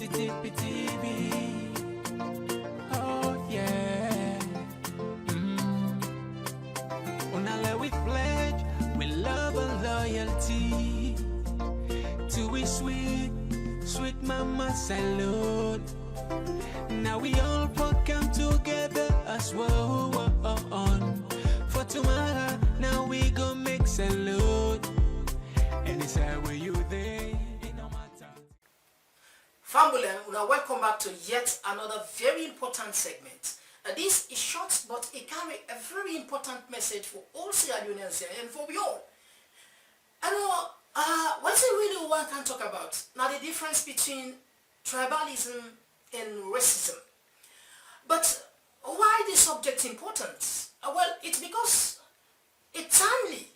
tippy TV. Oh yeah. Unale we pledge with love and loyalty to we sweet, sweet mama salute. Now we all come together as well. For tomorrow, now we go make salute. And it's how you there. Family, welcome back to yet another very important segment. This is short, but it carries a very important message for all Sierra Leoneans and for we all. What's it really one can talk about? Now the difference between tribalism and racism. But why this subject important? Well, it's because it's timely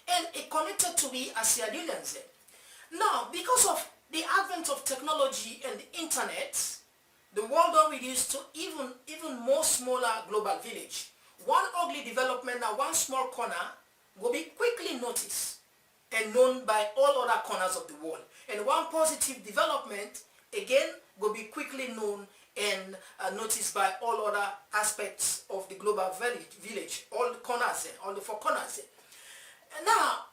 and it connected to we as Sierra Leoneans. Now, because of the advent of technology and the internet, the world are reduced to even more smaller global village. One ugly development at one small corner will be quickly noticed and known by all other corners of the world. And one positive development, again, will be quickly known and noticed by all other aspects of the global village, all the corners, all the four corners. Now,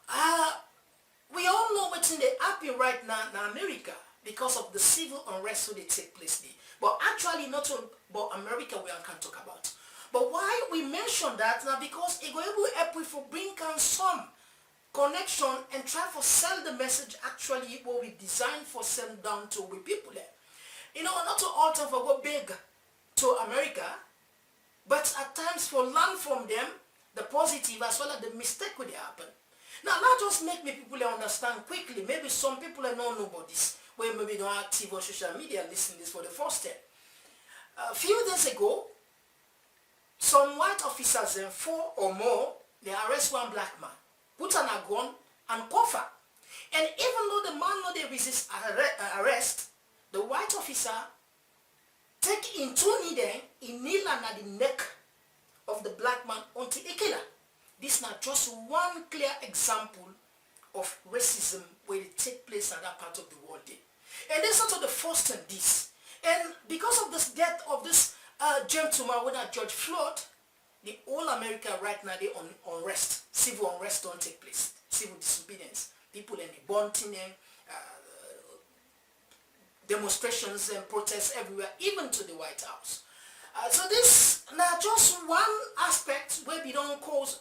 we all know what's in the happen right now in America because of the civil unrest that take place there. But actually not about America we can talk about. But why we mention that now because it will help we for bring down some connection and try to sell the message actually what we designed for send down to we people there. Not to alter for go big to America, but at times for learn from them the positive as well as the mistake will happen. Now, not just make me people understand quickly. Maybe some people don't know about this, where maybe don't active on social media listening this for the first time. A few days ago, some white officers, 4 or more, they arrest one black man, put on a gun and cover. And even though the man no they resist arrest, the white officer take in 2 needle, in kneel at the neck of the black man until he kill her. This is not just one clear example of racism where it takes place in that part of the world. And that's not the first in this. And because of this death of this gentleman, whether George Floyd, the whole America right now, they on unrest. Civil unrest don't take place. Civil disobedience. People in the bunting, demonstrations and protests everywhere, even to the White House. So this now just one aspect where we don't cause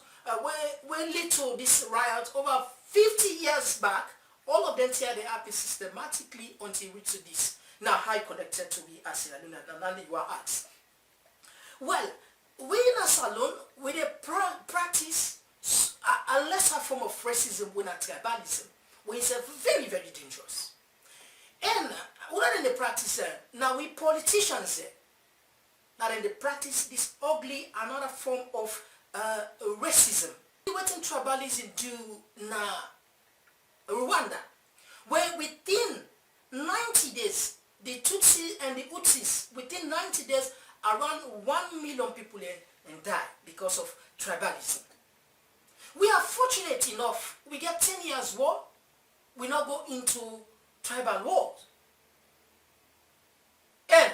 where lead to this riot over 50 years back. All of them tear the happy systematically until we reach to this. Now how connected to me as Sierra Leone and only you are asked. Well, we in a salon we practice a lesser form of racism when at tribalism, which is very, very dangerous. And other than the practice, now we politicians now in the practice this ugly another form of racism. What in tribalism do now Rwanda, where within 90 days the Tutsi and the Utsis within 90 days around 1 million people die because of tribalism. We are fortunate enough we get 10 years war, we now go into tribal wars. And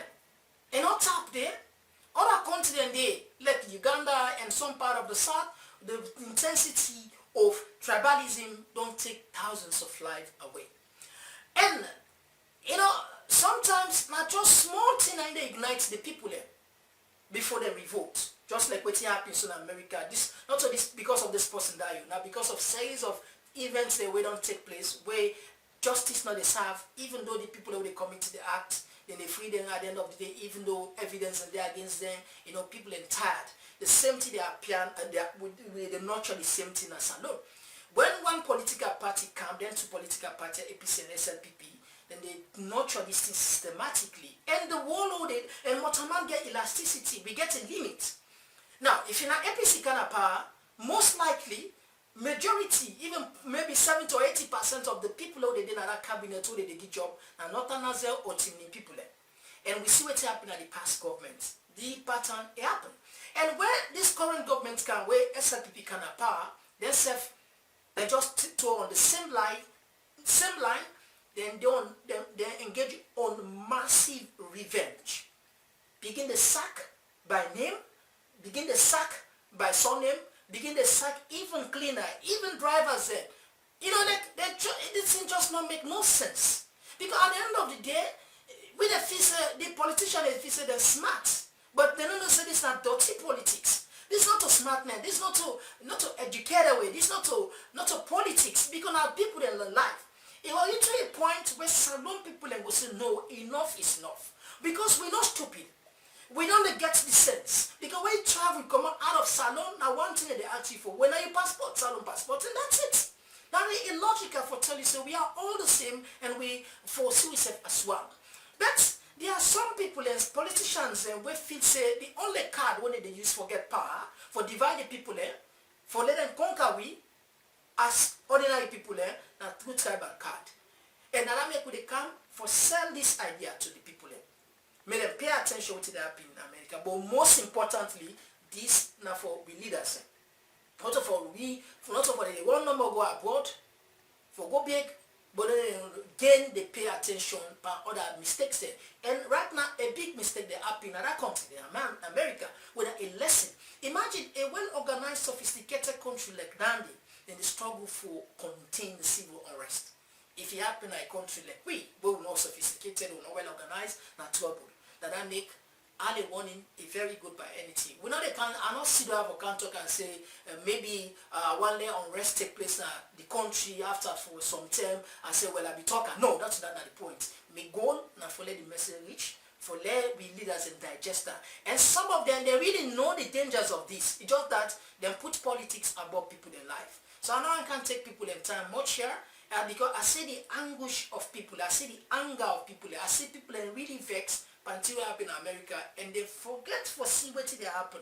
not top there, other continents there, like Uganda and some part of the south, the intensity of tribalism don't take thousands of lives away. And, sometimes not just small thing and they ignite the people there before they revolt. Just like what happens in America. This not so this because of this person dying, now because of series of events that we don't take place where justice not is served, even though the people that they committed the act, then they free them at the end of the day, even though evidence is there against them, people are tired. The same thing they appear and they nurture the same thing as alone. When one political party comes, then two political parties, APC and SLPP, then they nurture this thing systematically. And the world and Motaman get elasticity, we get a limit. Now, if you're not APC kind of power, most likely, majority, even maybe 70 or 80% of the people who they did in that cabinet who they get job are not Nazel or Timni people. And we see what happened at the past government. The pattern happened. And where this current government can, where SLPP can have power, they just tour on the same line, then they engage on massive revenge. Begin the sack by name, begin the sack by surname, begin the sack even cleaner, even drivers. This thing just not make no sense. Because at the end of the day, with the politician, they say they're smart, but they don't say this is not dirty politics. This is not to smartness. This is not to educate away. This is not to politics. Because now people in their life, it will get to a point where Salon people will say, no, enough is enough. Because we're not stupid. We don't get the sense. Because when you travel, come out of Salon, now one thing they ask you for, when are you passport? Salon passport, and that's it. That is illogical for tell you, so we are all the same, and we foresee ourselves as one. But there are some people and politicians we feel say the only card when they use for get power, for divide the people, for let them conquer we, as ordinary people, that through tribal card. And now make they come for sell this idea to the people. May them pay attention to the happen in America. But most importantly, this now for we leaders. Not for the one number go abroad, for go big, but then they pay attention by other mistakes there. And right now, a big mistake they happen in that country, America, with a lesson. Imagine a well-organized, sophisticated country like Dandy in the struggle for contain the civil unrest. If it happen in a country like we're not sophisticated, we're not well-organized, not trouble. That make early warning a very good by anything. We know they can. I not sit down for Komon-Tok and say maybe one day unrest take place in the country after for some time and say, well, I be talking. No, that's not the point. My goal now for let the message reach, for let we leaders and digest that. And some of them, they really know the dangers of this. It's just that they put politics above people in life. So I know I can't take people in time much here. Because I see the anguish of people, I see the anger of people, I see people really vexed until it happen in America, and they forget for see what they happen.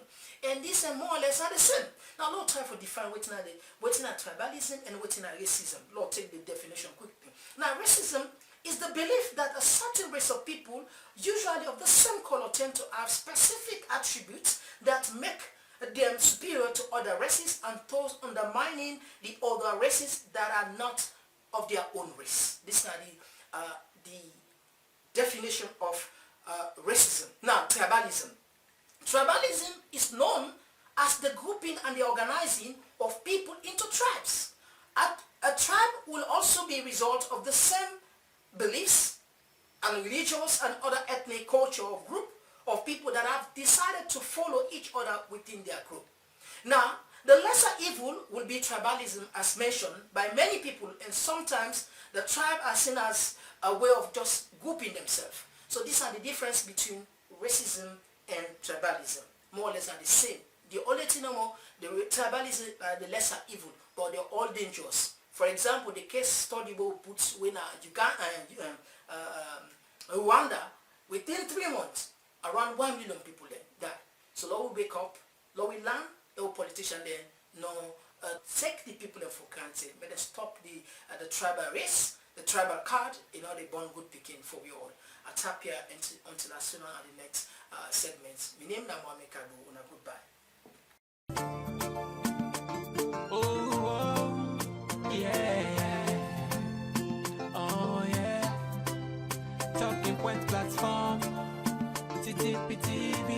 And this and more or less are the same. Now Lord try to define what is tribalism and what is racism. Lord take the definition quickly. Now racism is the belief that a certain race of people, usually of the same color, tend to have specific attributes that make them superior to other races and thus undermining the other races that are not of their own race. This is the definition of racism. Now, tribalism. Tribalism is known as the grouping and the organizing of people into tribes. A tribe will also be a result of the same beliefs and religious and other ethnic culture of group of people that have decided to follow each other within their group. Now, the lesser evil will be tribalism, as mentioned by many people, and sometimes the tribe are seen as a way of just grouping themselves. So these are the difference between racism and tribalism. More or less are the same. The only thing more, the tribalism are the lesser evil, but they're all dangerous. For example, the case study will put when Rwanda, within 3 months, around 1 million people there died. So Lord will wake up, Lord will land, no politician there, no take the people for granted. But they stop the tribal race, the tribal card, they born good picking for we all. I tap here until I see you on the next segment. My name is Mohamed Kadu, and goodbye. Oh, yeah. Oh, yeah. Talking Point platform, TTPTV.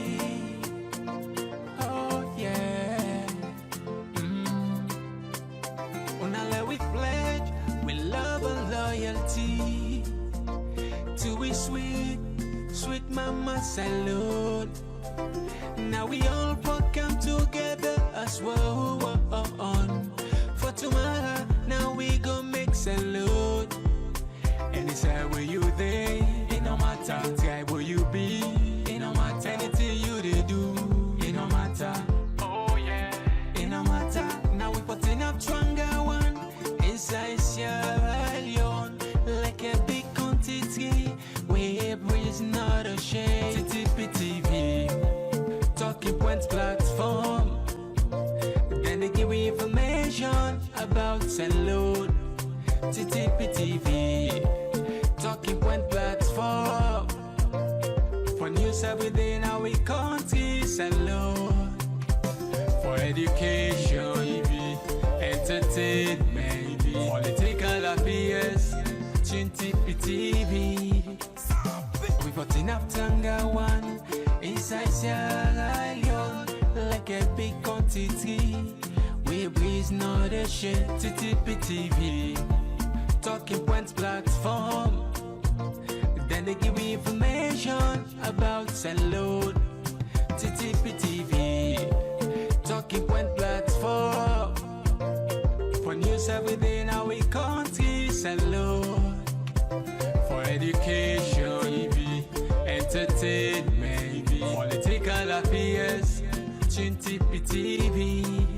Oh, yeah. Unale we pledge, we love and loyalty to we sweet mama salute. Now we all come together as well. For tomorrow, now we go make salute. Anytime where you there, it no matter. Anytime where you be, it no matter. Anything you they do, it no matter. Oh yeah, it no matter. Now we putting up stronger one inside Sierra Leone, like a big quantity. We breeze not a shame. TTPTV, Talking Points platform. Then they give you information about salute. TTPTV, Talking Point platform. For news every day in our country, salute. For education, entertainment, political affairs, TTPTV. We put enough time. inside Sierra Leone, like a big country. We breeze not a shit, TTP TV. Talking Points platform. Then they give me information about salute. TTP TV. Talking Point platform. For news every day in our country, salute. For education, entertainment, political affairs, TTP TV.